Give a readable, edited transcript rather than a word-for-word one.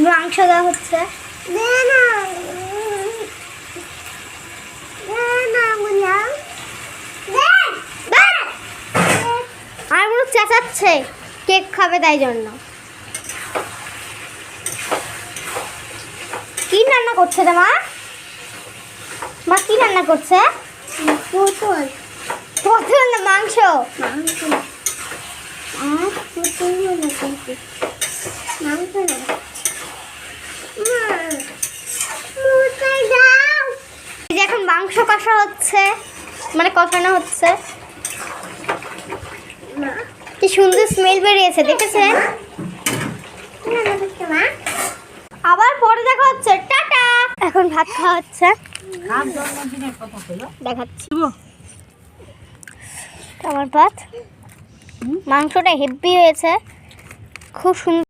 মাংস দেওয়া হচ্ছে। আর মনে চেঁচাচ্ছে কেক খাবে তাই জন্য। কি রান্না করছে রে মা? মা কি রান্না করছে? পটল। পটল না মাংস? মাংস। আর পটল রান্না করছে। মাংস না। এই যে এখন মাংস কষা হচ্ছে, মানে কষানো হচ্ছে। কি সুন্দর স্মেল বেরিয়েছে দেখেছেন? আবার পরে দেখা হচ্ছে, টাটা। এখন ভাত খাওয়া হচ্ছে, দেখাচ্ছি। আমার ভাত, মাংসটা হেভি হয়েছে, খুব সুন্দর।